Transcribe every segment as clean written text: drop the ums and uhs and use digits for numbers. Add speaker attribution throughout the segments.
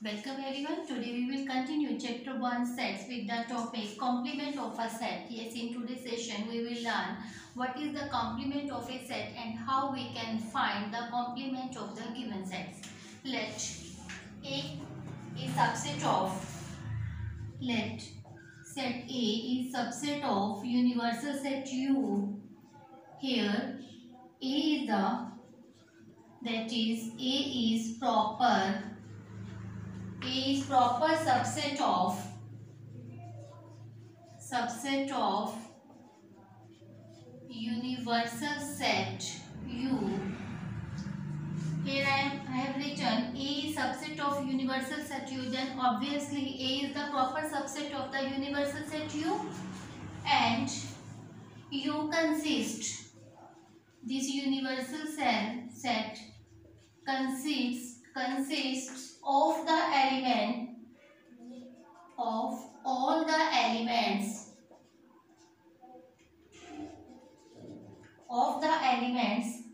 Speaker 1: Welcome everyone. Today we will continue chapter 1 sets with the topic complement of a set. Yes, in today's session we will learn what is the complement of a set and how we can find the complement of the given sets. Let A is subset of let set A is subset of universal set U. Here A is the that is A is proper subset of universal set U. Here I have written A is subset of universal set U. Then obviously A is the proper subset of the universal set U, and U consists. This universal set consists of the element of all the elements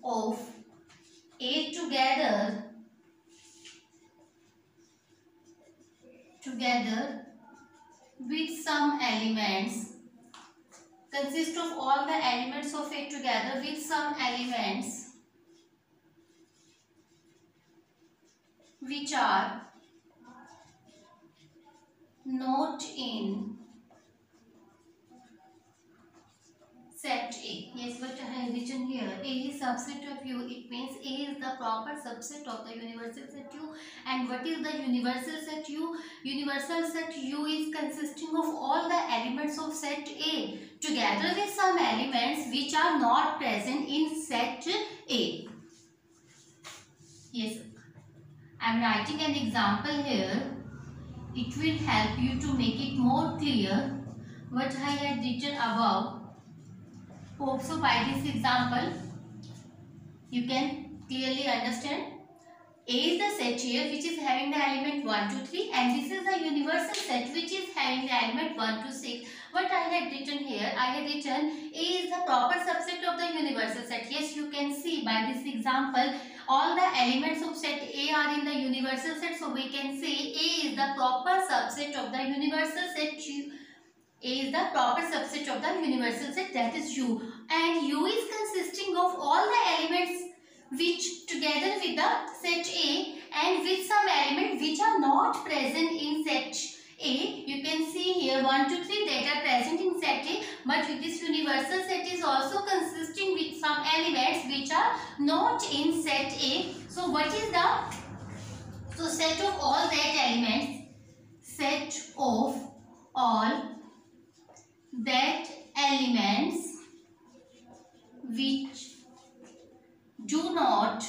Speaker 1: of A together with some elements, consist of all the elements of A together with some elements which are not in set A. Yes, what I have written here, A is subset of U. It means A is the proper subset of the universal set U. And what is the universal set U? Universal set U is consisting of all the elements of set A together with some elements which are not present in set A. Yes, I am writing an example here. It will help you to make it more clear what I had written above. Hope so by this example you can clearly understand. A is the set here which is having the element 1 to 3, and this is the universal set which is having the element 1 to 6. What I had written here, I had written A is the proper subset of the universal set. Yes, you can see by this example all the elements of set A are in the universal set, so we can say A is the proper subset of the universal set U. A is the proper subset of the universal set, that is U, and U is consisting of all the elements which together with the set A and with some elements which are not present in set A. You can see here 1 to 3 that are present in set A, but this universal set is also consisting with some elements which are not in set A. So what is the set of all that elements? Set of all that elements which do not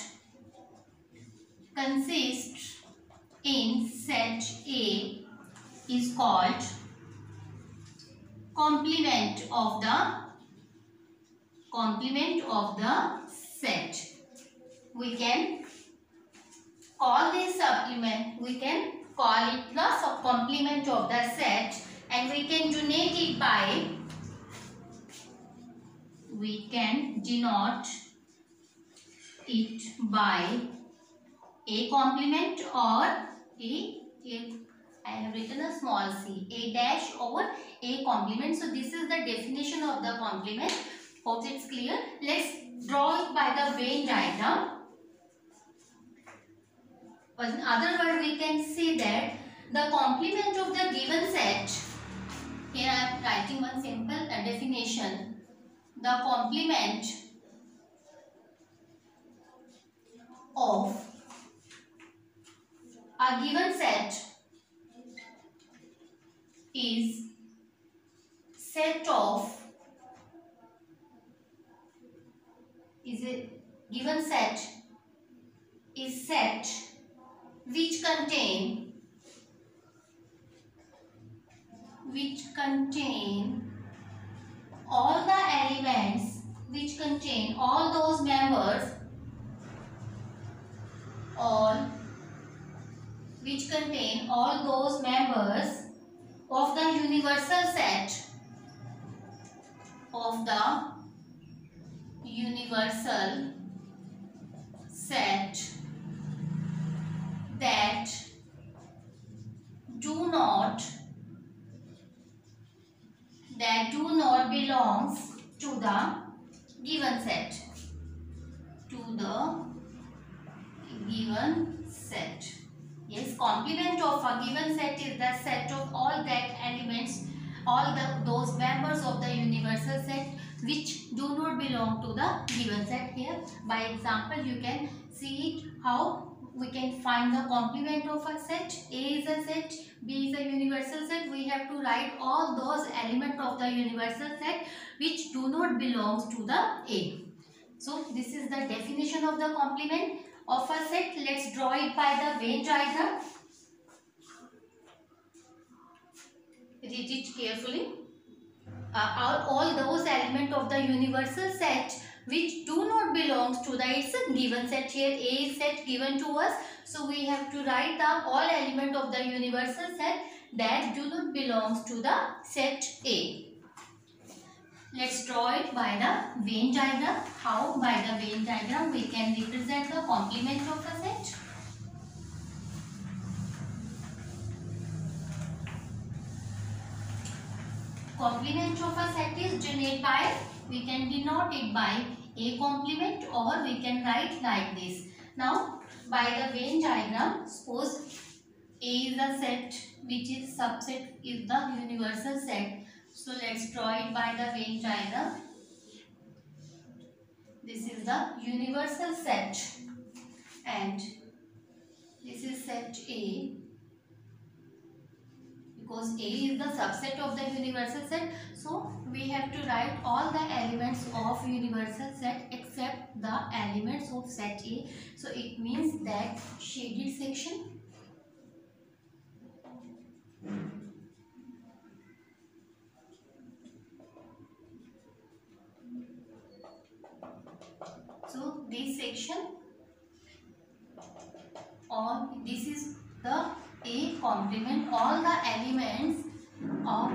Speaker 1: consist in set A is called complement of the set. We can call this supplement, we can call it the complement of the set, and we can denote it by, we can denote it by A complement or I have written a small c, A dash over A complement. So this is the definition of the complement. Hope it's clear. Let's draw it by the Venn diagram. In other words, we can say that the complement of the given set, here I am writing one simple definition. The complement of a given set is set of, a given set is set which contain all the elements, which contain all those members, which contain all those members of the universal set that do not belongs to the given set. To the given set. Yes, complement of a given set is the set of all that elements, those members of the universal set which do not belong to the given set. Here by example you can see it how we can find the complement of a set. A is a set, B is a universal set. We have to write all those elements of the universal set which do not belong to the A. So this is the definition of the complement of a set. Let's draw it by the Venn diagram. Read it carefully. All those elements of the universal set which do not belong to the its given set. Here A is set given to us, so we have to write the all element of the universal set that do not belong to the set A. Let's draw it by the Venn diagram. How? By the Venn diagram we can represent the complement of a set. Complement of a set is denoted by, we can denote it by A complement, or we can write like this. Now by the Venn diagram, suppose A is a set which is subset is the universal set. So let's draw it by the Venn diagram. This is the universal set and this is set A, because A is the subset of the universal set. So we have to write all the elements of universal set except the elements of set A. So it means that shaded section. So this section, or this is the A complement. All the elements of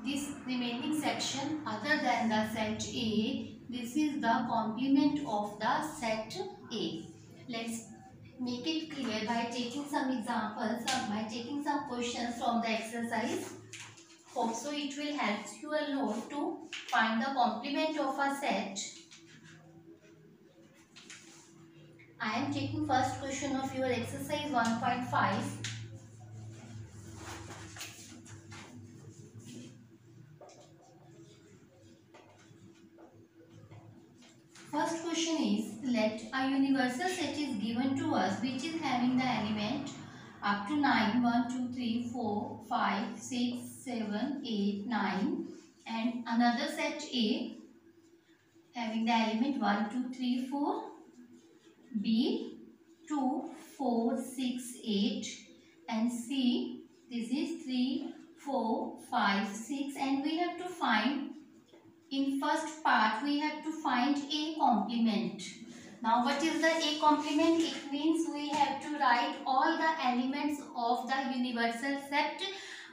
Speaker 1: this remaining section other than the set A, this is the complement of the set A. Let's make it clear by taking some examples or by taking some questions from the exercise. Hope so it will help you a lot to find the complement of a set. I am taking first question of your exercise 1.5. First question is, let a universal set is given to us which is having the element up to 9, 1, 2, 3, 4, 5, 6, 7, 8, 9, and another set A having the element 1, 2, 3, 4, B 2, 4, 6, 8, and C this is 3, 4, 5, 6, and we have to find, in first part we have to find A complement. Now what is the A complement? It means we have to write all the elements of the universal set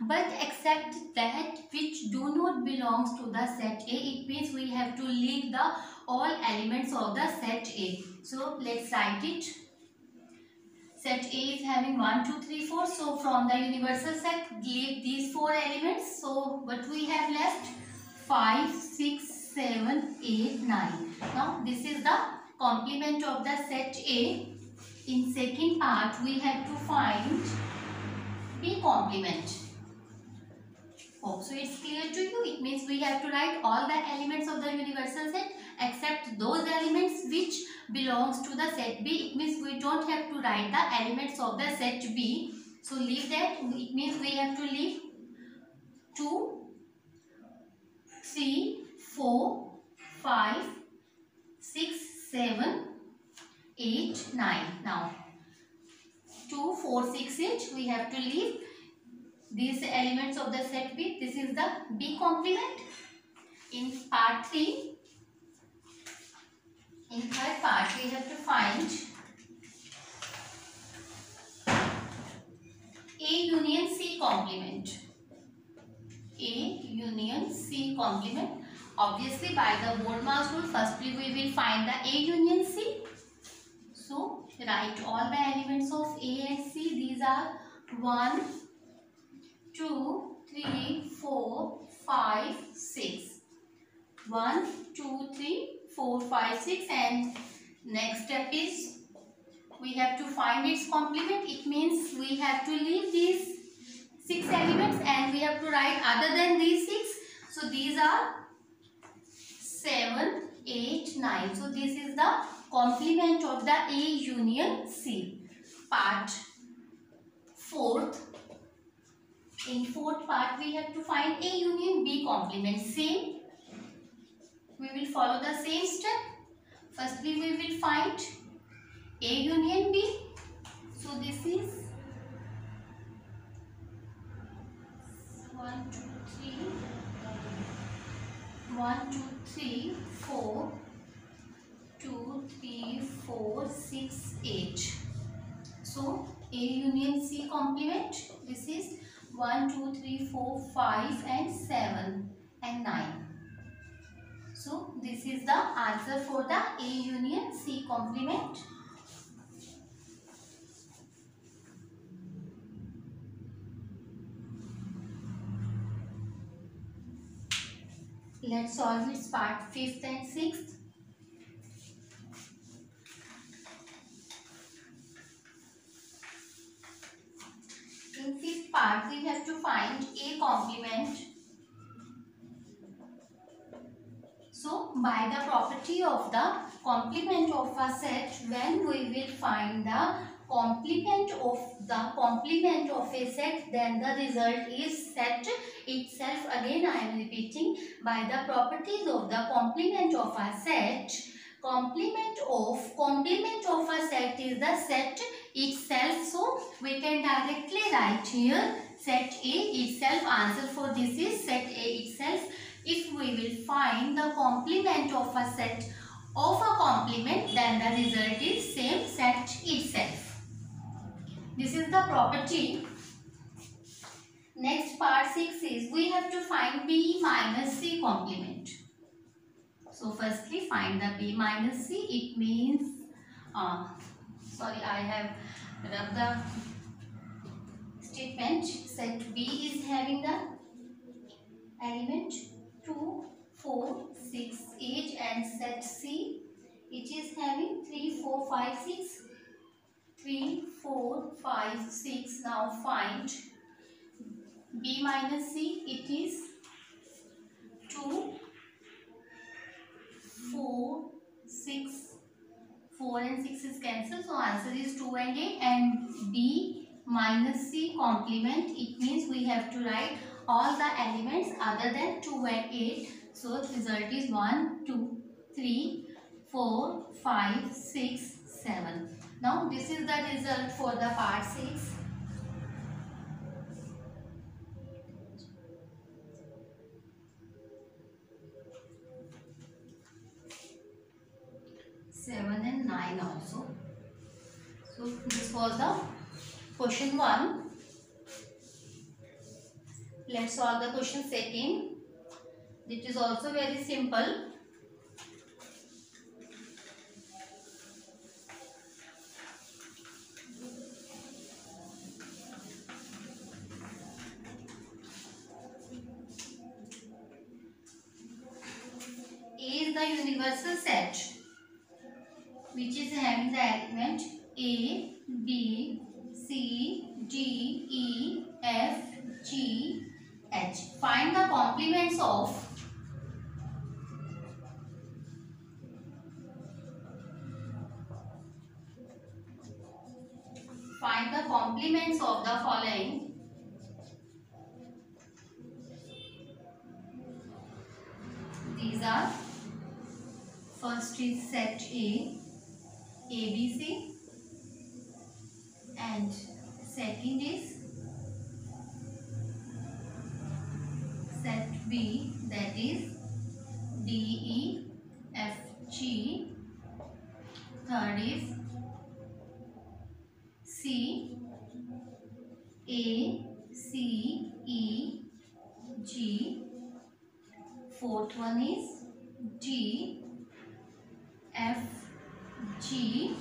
Speaker 1: but except that which do not belongs to the set A. It means we have to leave the all elements of the set A. So let's write it. Set A is having 1, 2, 3, 4. So from the universal set leave these 4 elements. So what we have left? 5, 6, 7, 8, 9. Now this is the complement of the set A. In second part we have to find B complement. Hope so it's clear to you. It means we have to write all the elements of the universal set except those elements which belongs to the set B. It means we don't have to write the elements of the set B. So leave that. It means we have to leave 2, 3, 4, 5, 6, 7, 8, 9. Now 2, 4, 6, 8 we have to leave these elements of the set B. This is the B complement. In part 3, in third part we have to find A union C complement. A union C complement. Obviously by the Bode-Marx rule, firstly we will find the A union C. So write all the elements of A and C. These are 1, 2, 3, 4, 5, 6. 1, 2, 3, 4, 5, 6, and next step is we have to find its complement. It means we have to leave these 6 elements and we have to write other than these 6. So these are 7, 8, 9. So this is the complement of the A union C. Part 4th. In 4th part we have to find A union B complement. Same. We will follow the same step. Firstly we will find A union B. So this is 1, 2, 3, 1, 2, 3, 4, 2, 3, 4, 6, 8. So A union C complement. This is 1, 2, 3, 4, 5 and 7 and 9. So this is the answer for the A union C complement. Let's solve its part 5th and 6th. In 5th part we have to find A complement. So by the property of the complement of a set, when we will find the complement of a set, then the result is set itself. Again I am repeating, by the properties of the complement of a set, complement of a set is the set itself. So we can directly write here set A itself. Answer for this is set A itself. If we will find the complement of a set of a complement, then the result is same set itself. This is the property. Next part 6 is we have to find B minus C complement. So firstly find the B minus C. It means, sorry, I have rubbed the statement. Set B is having the element 2, 4, 6, 8 and set C, it is having 3, 4, 5, 6. 3, 4, 5, 6. Now find B minus C. It is 2, 4, 6. 4 and 6 is cancelled. So answer is 2 and 8. And B minus C complement. It means we have to write all the elements other than 2 and 8. So result is 1, 2, 3, 4, 5, 6, 7. Now this is the result for the part 6. And 9 also. So this was the question 1. Let's solve the question 2. It is also very simple. A is the universal set which is having the element A, B, C, D, E, F, G, H. Find the complements of the following. These are, first is set A, ABC, and second is set B, that is D, E, F, G. Third is C, A, C, E, G. Fourth one is D, F, G,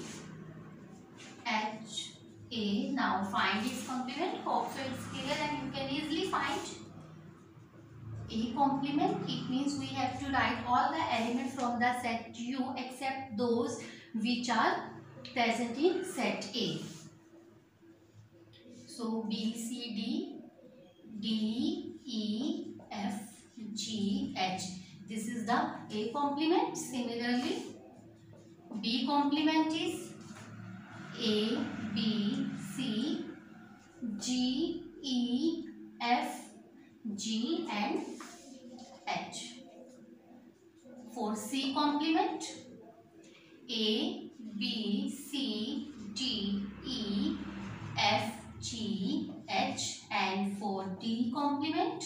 Speaker 1: H, A. Now find its complement. Hope so it's clear and you can easily find a complement. It means we have to write all the elements from the set U except those which are present in set A. So B, C, D, D, E, F, G, H. This is the A complement. Similarly, B complement is A, B, C, G, E, F, G and H. For C complement, A, B, C, D, E, F, G, H, and for D complement,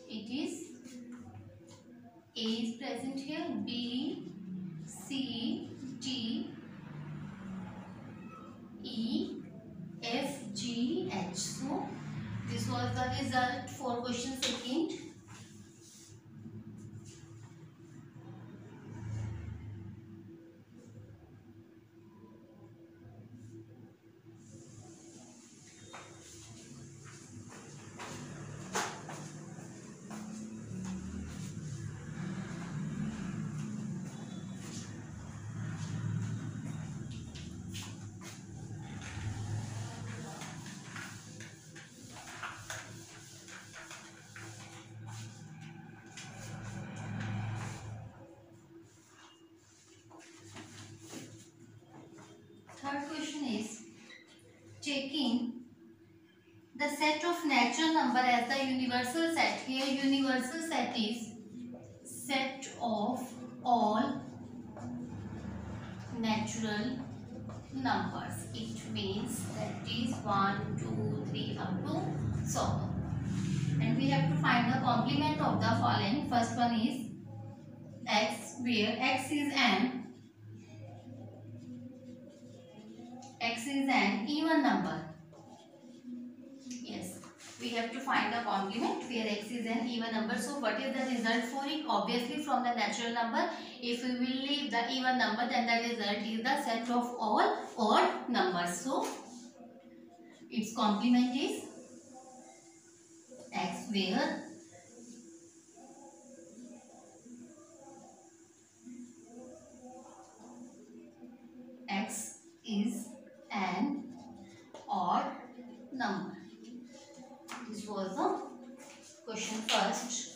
Speaker 1: it is A is present here, B, C, D, E, F, G, H. So this was the result for question second. Third question is taking the set of natural number as the universal set. Here universal set is set of all natural numbers. It means that is 1, 2, 3 up to so on. And we have to find the complement of the following. First one is x, where x is an even number. Yes, we have to find the complement where x is an even number. So what is the result for it? Obviously from the natural number. If we will leave the even number, then the result is the set of all odd numbers. So its complement is x, where x is an odd number. This was the question first.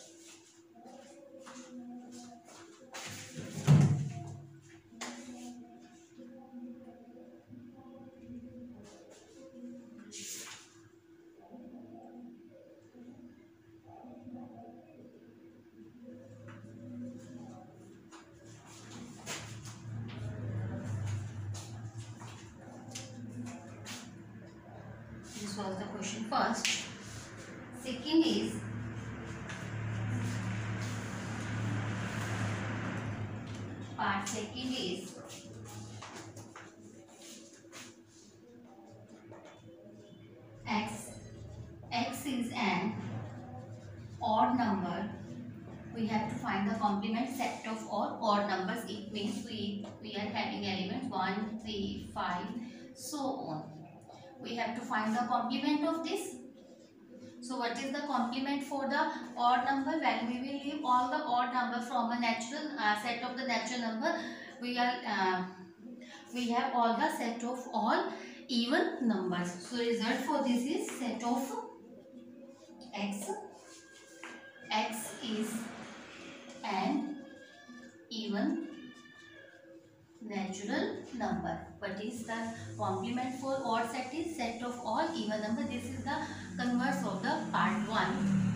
Speaker 1: This was the question first. Second is part second is x is an odd number. We have to find the complement set of all odd numbers. It means we are having elements 1, 3, 5, so on. We have to find the complement of this. So what is the complement for the odd number? When we will leave all the odd number from a natural set of the natural number, we have all the set of all even numbers. So result for this is set of x. X is an even natural number. What is the complement for odd set? Is set of all even number. This is the converse of the part 1.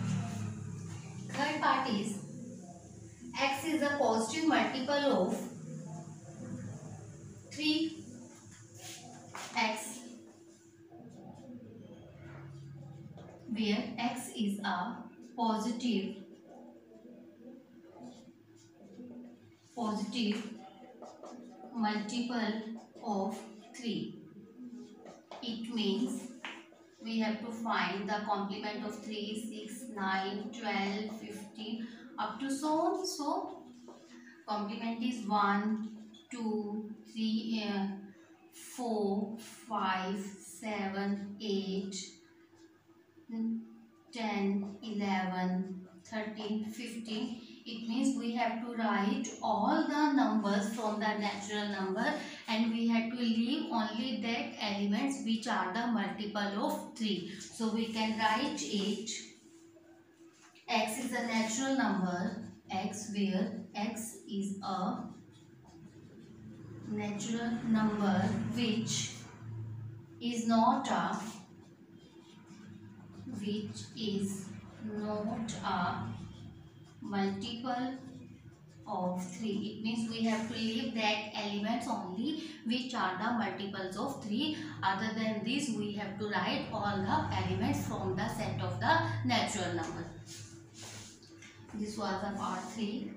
Speaker 1: Third part is x is a positive multiple of 3x, where x is a positive multiple of 3. It means we have to find the complement of 3, 6, 9, 12, 15 up to so on. So complement is 1, 2, 3, 4, 5, 7, 8, 10, 11, 13, 15. It means we have to write all the numbers from the natural number, and we have to leave only that elements which are the multiple of 3. So we can write it. X is a natural number. X, where X is a natural number which is not a multiple of 3. It means we have to leave that elements only which are the multiples of 3. Other than this, we have to write all the elements from the set of the natural number. This was the part 3.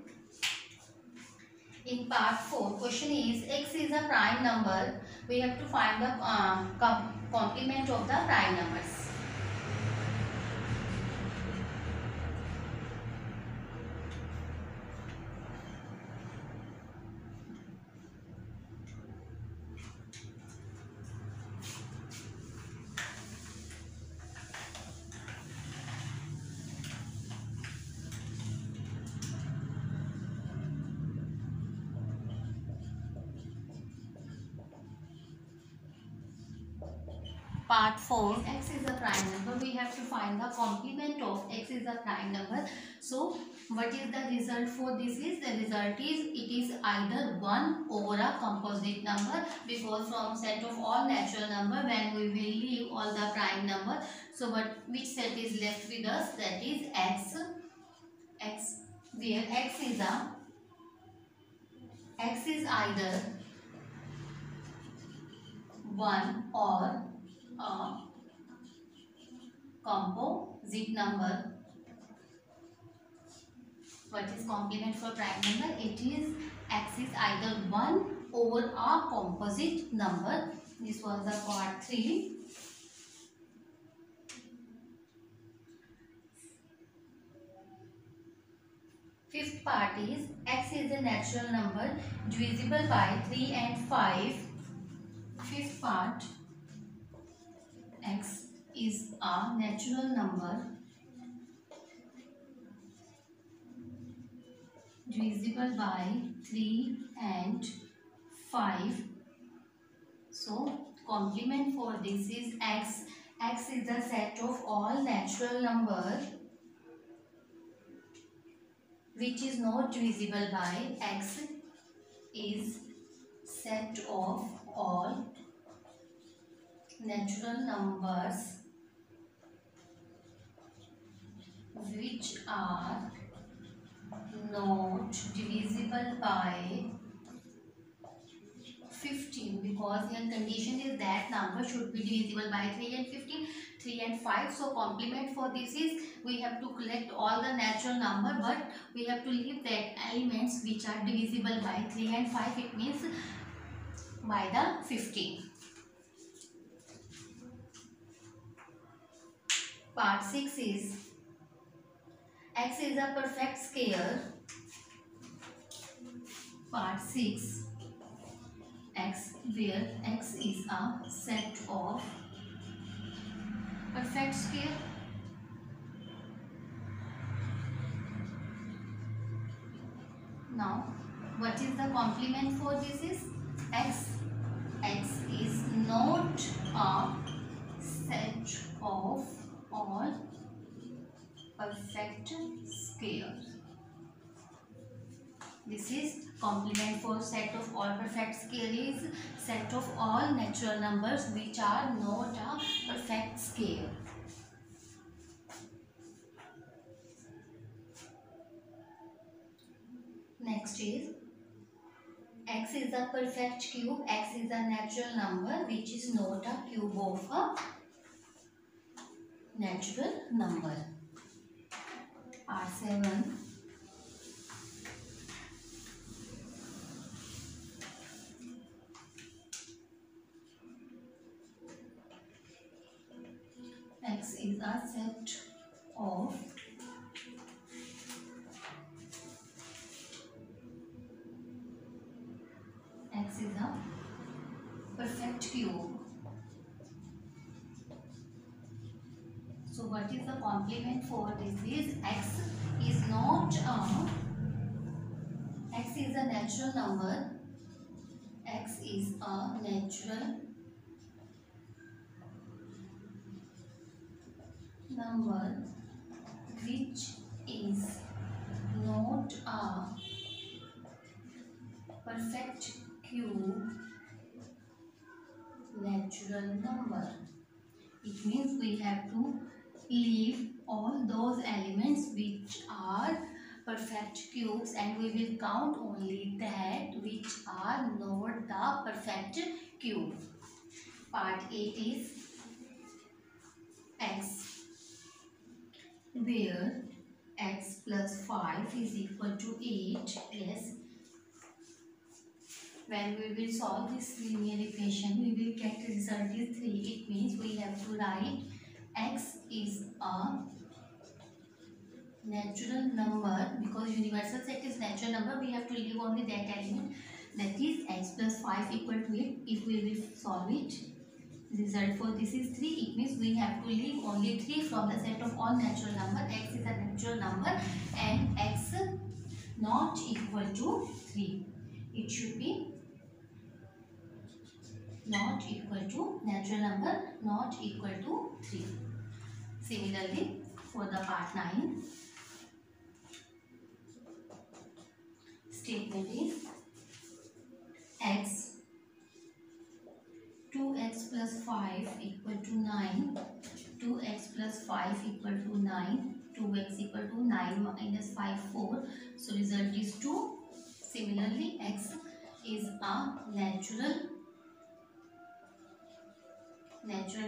Speaker 1: In part 4, question is, X is a prime number. We have to find the complement of the prime numbers. Part 4, X is a prime number. We have to find the complement of X is a prime number. So what is the result for this? Is the result is it is either 1 over a composite number, because from set of all natural number, when we will leave all the prime number, so but which set is left with us? That is X, where X is either 1 or a composite number. What is complement for prime number? It is X is either 1 over a composite number. This was the part 3. Fifth part is X is a natural number divisible by 3 and 5. Fifth part, X is a natural number divisible by 3 and 5. So complement for this is X. X is the set of all natural number which is not divisible by. X is set of all natural numbers which are not divisible by 15, because the condition is that number should be divisible by 3 and 15, 3 and 5. So complement for this is we have to collect all the natural number, but we have to leave that elements which are divisible by 3 and 5. It means by the 15. Part 6 is X is a perfect square. Part 6, X, where X is a set of perfect square. Now, what is the complement for this is X. X is not a set of all perfect squares. This is complement for set of all perfect square is set of all natural numbers which are not a perfect square. Next is X is a perfect cube. X is a natural number which is not a cube of a natural number. R7. X is a set of X is a perfect So what is the complement for this is x is not x is a natural number. X is a natural number which is not a perfect cube natural number. It means we have to leave all those elements which are perfect cubes and we will count only that which are not the perfect cube. Part 8 is x, where x plus 5 is equal to 8. Yes. When we will solve this linear equation, we will get the result is 3. It means we have to write x is a natural number, because universal set is natural number. We have to leave only that element, that is x plus 5 equal to 8. If we will solve it, result for this is 3. It means we have to leave only 3 from the set of all natural number. X is a natural number and x not equal to 3. It should be not equal to natural number not equal to 3. Similarly, for the part 9, statement is x 2x plus 5 equal to 9, 2x plus 5 equal to 9, 2x equal to 9 minus 5 4. So result is 2. Similarly, x is a natural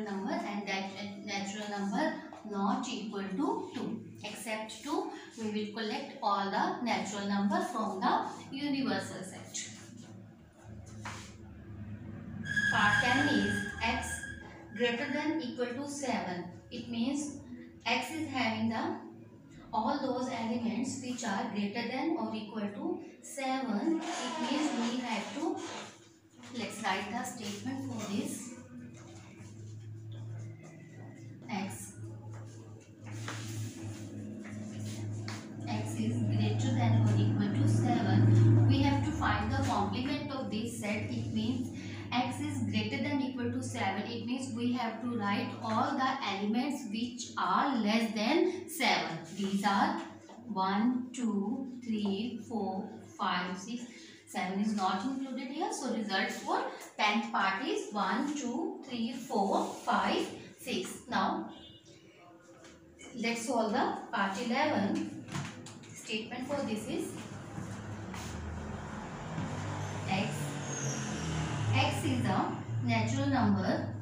Speaker 1: number and that natural number not equal to 2. Except 2, we will collect all the natural number from the universal set. Part 10 is x greater than equal to 7. It means x is having the all those elements which are greater than or equal to 7. It means we have to, let's write the statement for this. X is greater than or equal to 7. We have to find the complement of this set. It means x is greater than equal to 7. It means we have to write all the elements which are less than 7. These are 1, 2, 3, 4, 5, 6. 7 is not included here. So results for 10th part is 1, 2, 3, 4, 5, 6. Now let's solve the part 11. Statement for this is x is a natural number.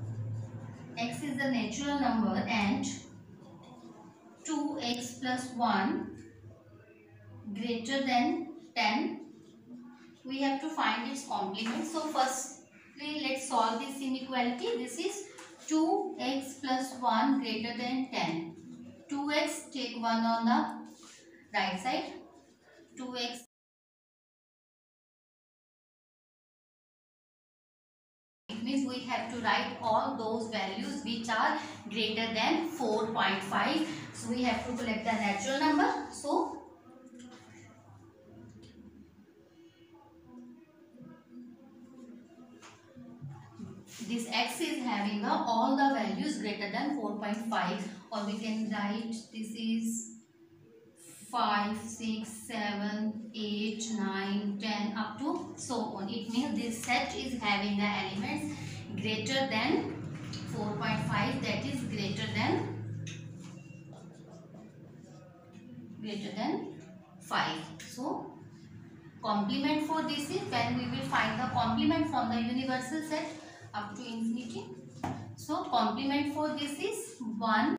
Speaker 1: X is a natural number and 2x plus 1 greater than 10. We have to find its complement. So firstly, let's solve this inequality. This is 2x plus 1 greater than 10. 2x, take 1 on the right side. 2x it means we have to write all those values which are greater than 4.5. So we have to collect the natural number. So this x is having all the values greater than 4.5, or we can write this is 5, 6, 7, 8, 9, 10 up to so on. It means this set is having the elements greater than 4.5, that is greater than 5. So complement for this is when we will find the complement from the universal set up to infinity. So complement for this is 1.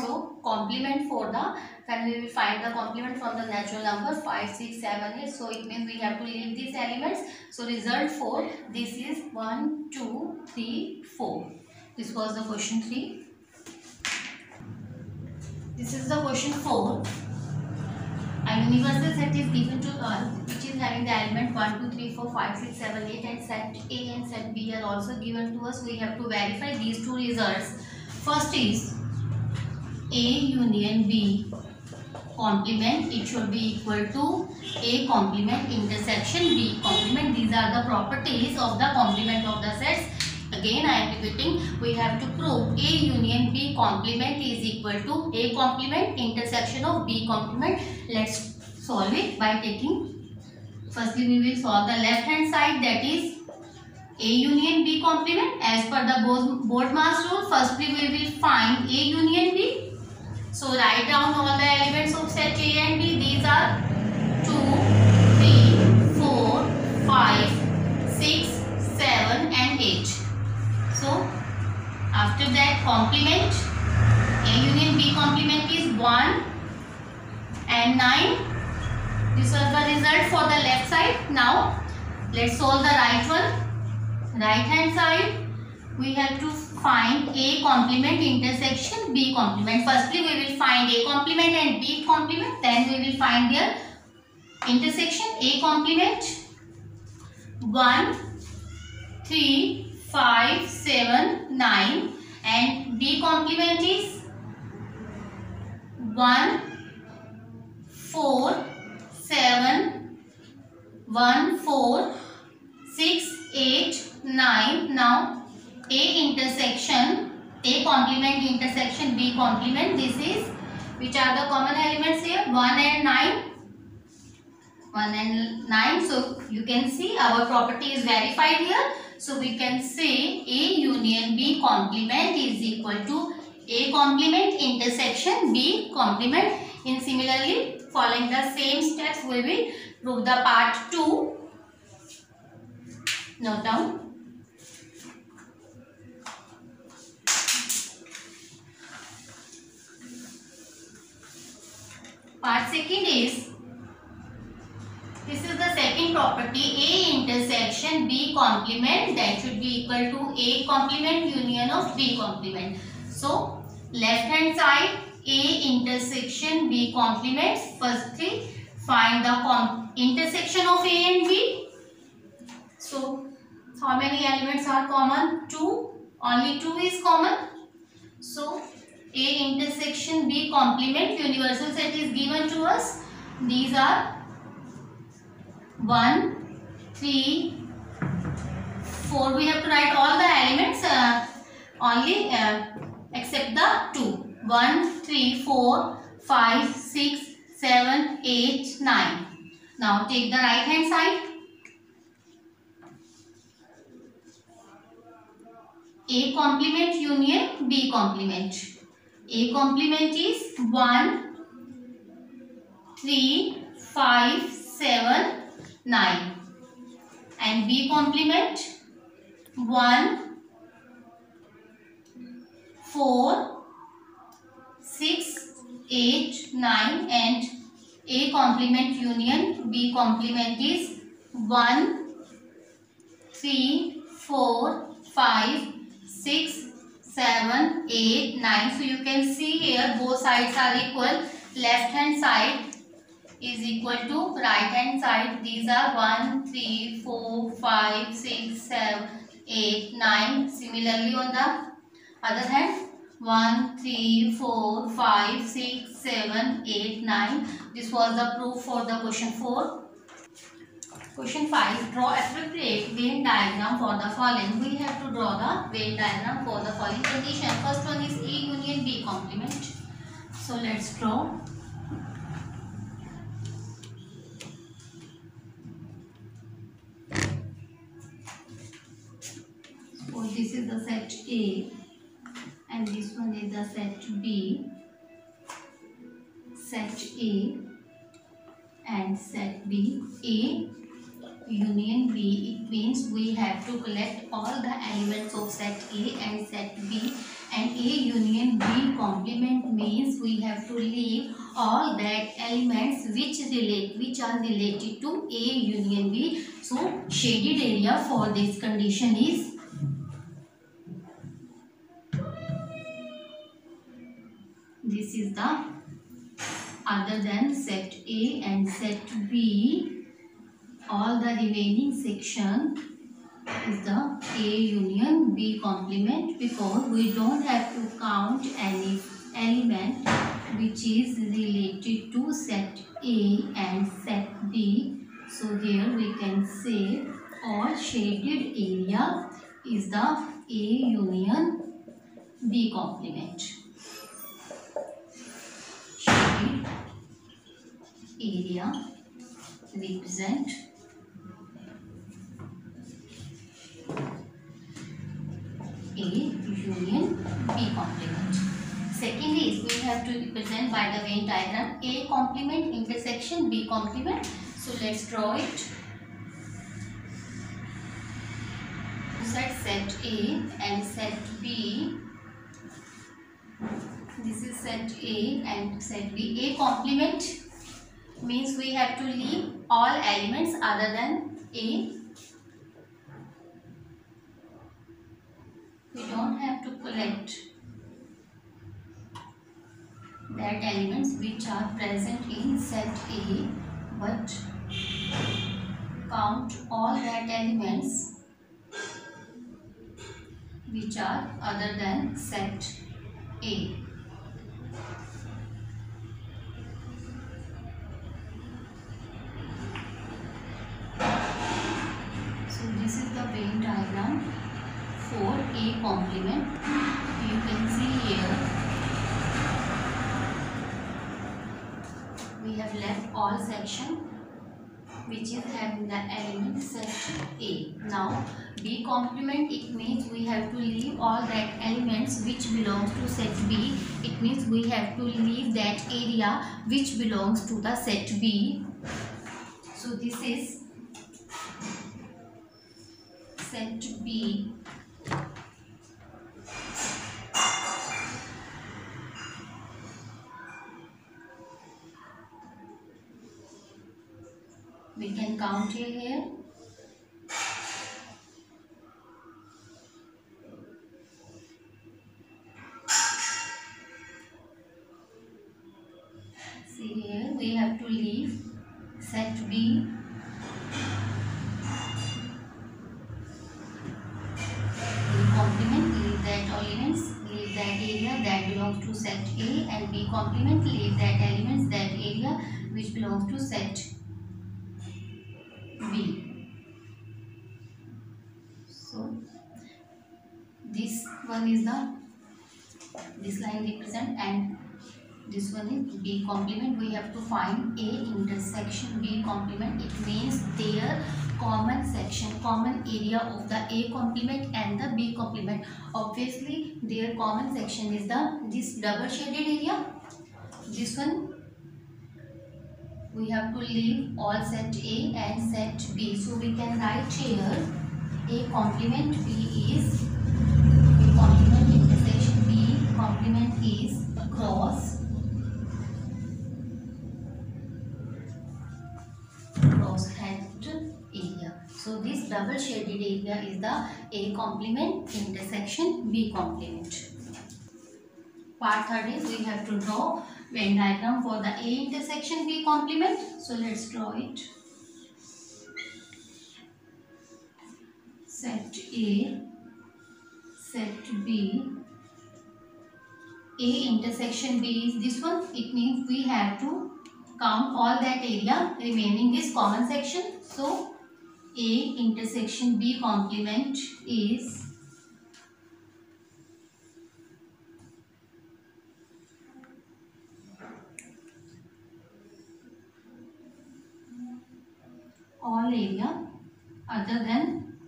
Speaker 1: So complement for the, when we will find the complement from the natural number 5, 6, 7, 8. So it means we have to leave these elements. So result for this is 1, 2, 3, 4. This was the question 3. This is the question 4. A universal set is given to us which is having the element 1, 2, 3, 4, 5, 6, 7, 8 and set A and set B are also given to us. We have to verify these two results. First is A union B complement. It should be equal to A complement intersection B complement. These are the properties of the complement of the sets. Again I am repeating, we have to prove A union B complement is equal to A complement intersection of B complement. Let's solve it by taking, firstly we will solve the left hand side, that is A union B complement. As per the Boltzmann rule, firstly we will find A union B. So write down all the elements of set A and B. These are 2, 3, 4, 5, 6, 7 and 8. So after that complement, A union B complement is 1 and 9. This was the result for the left side. Now let's solve the right one. Right hand side, we have to find A complement intersection B complement. Firstly we will find A complement and B complement, then we will find their intersection. A complement 1, 3, 5, 7, 9 and B complement is 1, 4, 7, 1, 4, 6, 8, 9. Now A intersection, A complement intersection B complement, this is, which are the common elements here, 1 and 9. 1 and 9. So you can see our property is verified here. So we can say A union B complement is equal to A complement intersection B complement. In similarly, following the same steps, we will prove the part 2. Note down. Part second is, this is the second property, A intersection B complement, that should be equal to A complement union of B complement. So left hand side, A intersection B complements. Firstly find the intersection of A and B. So how many elements are common? 2. Only 2 is common. So A intersection B complement universal set is given to us. These are 1, 3, 4. We have to write all the elements only except the 2. 1, 3, 4, 5, 6, 7, 8, 9. Now take the right hand side. A complement union B complement. A complement is 1, 3, 5, 7, 9. And B complement 1, 4, 6, 8, 9. And A complement union B complement is 1, 3, 4, 5, 6, 7, 8, 9. So you can see here both sides are equal. Left hand side is equal to right hand side. These are 1, 3, 4, 5, 6, 7, 8, 9. Similarly on the other hand, 1, 3, 4, 5, 6, 7, 8, 9. This was the proof for the question 4. Question 5. Draw appropriate Venn diagram for the following. We have to draw the Venn diagram for the following condition. First one is A union B complement. So let's draw. So this is the set A and this one is the set B. Set A and set B. A union B, it means we have to collect all the elements of set A and set B, and A union B complement means we have to leave all that elements which are related to A union B. So shaded area for this condition is this is the other than set A and set B. All the remaining section is the A union B complement, because we don't have to count any element which is related to set A and set B. So here we can say all shaded area is the A union B complement. Shaded area represent A union B complement. Second is we have to represent by the Venn diagram A complement intersection B complement. So let's draw it. Set A and set B. This is set A and set B. A complement means we have to leave all elements other than A. We don't have to collect that elements which are present in set A, but count all that elements which are other than set A. So this is the Venn diagram for A complement. You can see here we have left all section which is having the element set A. Now B complement, it means we have to leave all that elements which belongs to set B. It means we have to leave that area which belongs to the set B. So this is set B. We can count here. See here, we have to leave set B. Complement, leave that elements, leave that area that belongs to set A, and B complement, leave that elements, that area which belongs to set B. So this one is this line represent, and this one is B complement. We have to find A intersection B complement. It means their common section, common area of the A complement and the B complement. Obviously their common section is this double shaded area. This one we have to leave all set A and set B. So we can write here A complement B is A complement intersection B complement is cross hatched area. So this double shaded area is the A complement intersection B complement. Part third is we have to draw Venn diagram for the A intersection B complement. So let's draw it. Set A, set B. A intersection B is this one. It means we have to count all that area remaining is common section. So A intersection B complement is all area other than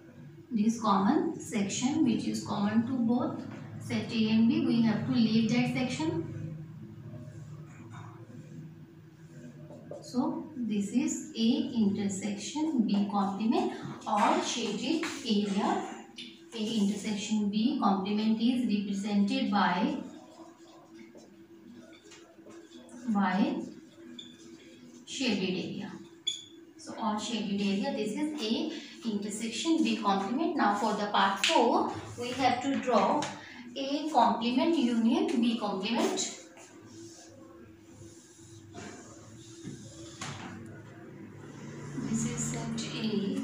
Speaker 1: this common section which is common to both set A and B. We have to leave that section. So this is A intersection B complement. All shaded area A intersection B complement is represented by shaded area. So all shaded area, this is A intersection B complement. Now for the part 4, we have to draw A complement union B complement. This is set A,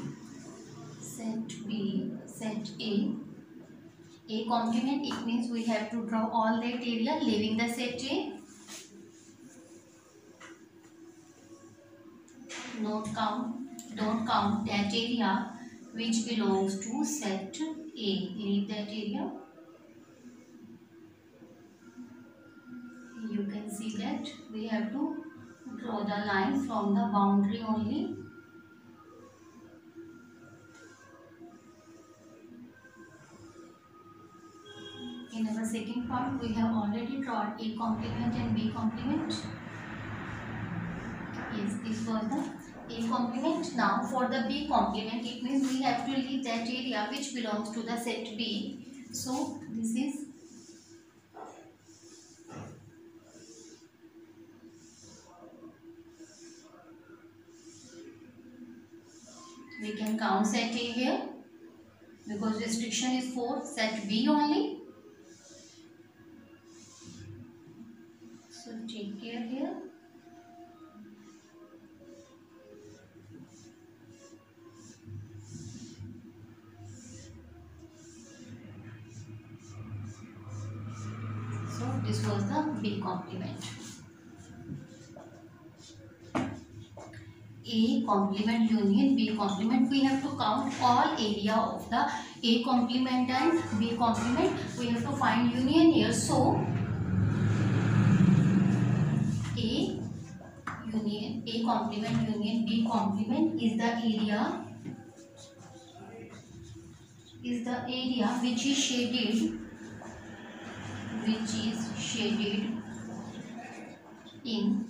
Speaker 1: set B. set A complement, it means we have to draw all that area leaving the set A. Don't count that area which belongs to set A. Leave that area. You can see that we have to draw the line from the boundary only. In our second part, we have already drawn A complement and B complement. Yes, this was the A complement. Now for the B complement, it means we have to leave that area which belongs to the set B. So this is we can count set A here because restriction is for set B only. So take care here. So this was the B complement. A complement union B complement, we have to count all area of the A complement and B complement. We have to find union here. So A complement union B complement is the area which is shaded in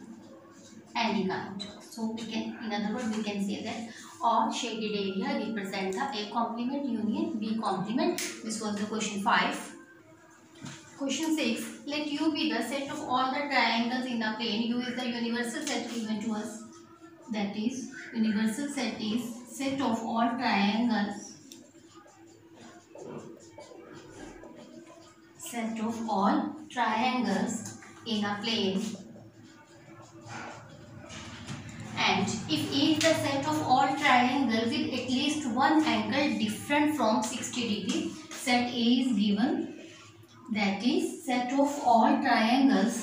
Speaker 1: any kind. So we can, in other words, we can say that all shaded area represent the A complement union B complement. This was the question 5. Question 6. Let U be the set of all the triangles in a plane. U is the universal set given to us. That is, universal set is set of all triangles. Set of all triangles in a plane. And if A is the set of all triangles with at least one angle different from 60 degree, set A is given. That is, set of all triangles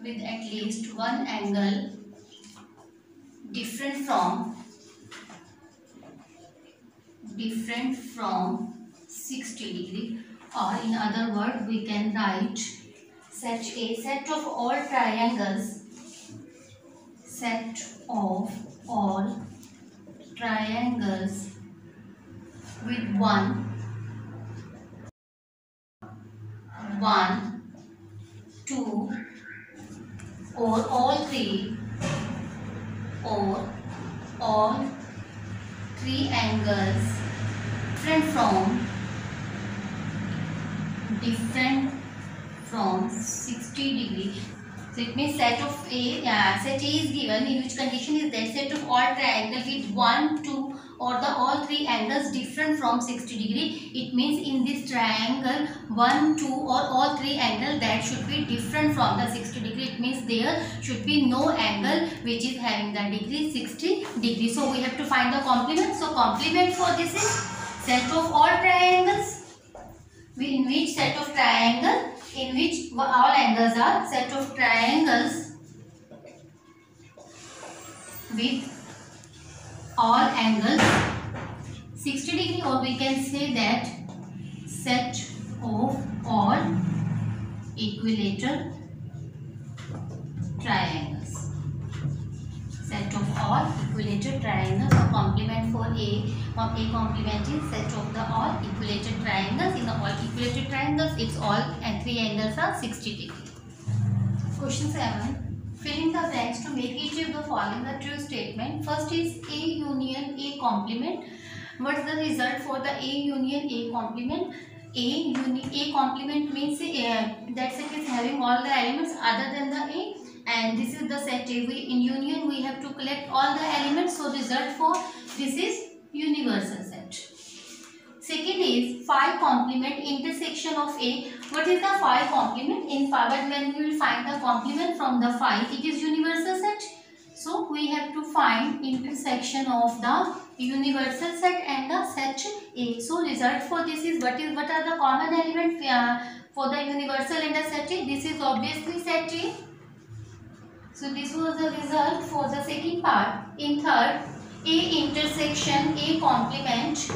Speaker 1: with at least one angle different from 60 degree, or in other words we can write set A, set of all triangles with one, two, or all three angles different from 60 degree. So it means set A is given, in which condition is that set of all triangles with 1, 2 or all three angles different from 60 degree. It means in this triangle 1, 2 or all three angles that should be different from the 60 degree. It means there should be no angle which is having the degree 60 degree. So we have to find the complement. So complement for this is set of all triangles. In which set of triangle, in which all angles are set of triangles with all angles 60 degree, or we can say that set of all equilateral triangles. Set of all equilateral triangles. So complement for A complement is set of the all equilateral triangles. In the all equilateral triangles, it's all and three angles are 60 degree. Question 7. Fill in the blanks to make each of the following a true statement. First is A union A complement. What's the result for the A union A complement? A complement means that set is having all the elements other than the A, and this is the set A. In union we have to collect all the elements, so result for this is universal set. Second is phi complement intersection of A. What is the phi complement? In phi, but when we will find the complement from the phi, it is universal set. So we have to find intersection of the universal set and the set A. So result for this is what are the common elements for the universal and the set A? This is obviously set A. So this was the result for the second part. In third, A intersection A complement.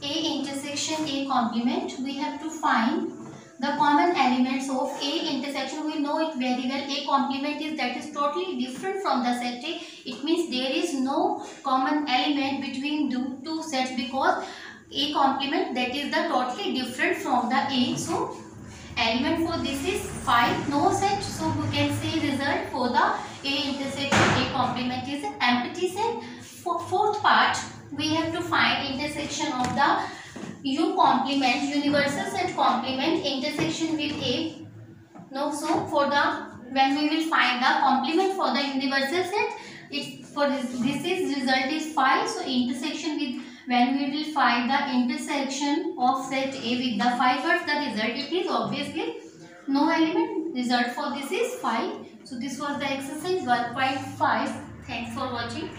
Speaker 1: A intersection A complement. We have to find the common elements of A intersection. We know it very well. A complement is that is totally different from the set A. It means there is no common element between the two sets because A complement that is the totally different from the A. So element for this is phi, no set. So we can say result for the A intersection A complement is an empty set. For fourth part, we have to find intersection of the U complement, universal set complement intersection with A. No, so for the when we will find the complement for the universal set, it for this is result is phi. So intersection with when we will find the intersection of set A with the phi, what's the result? It is obviously no element. Result for this is phi. So this was the exercise 1.5. Thanks for watching.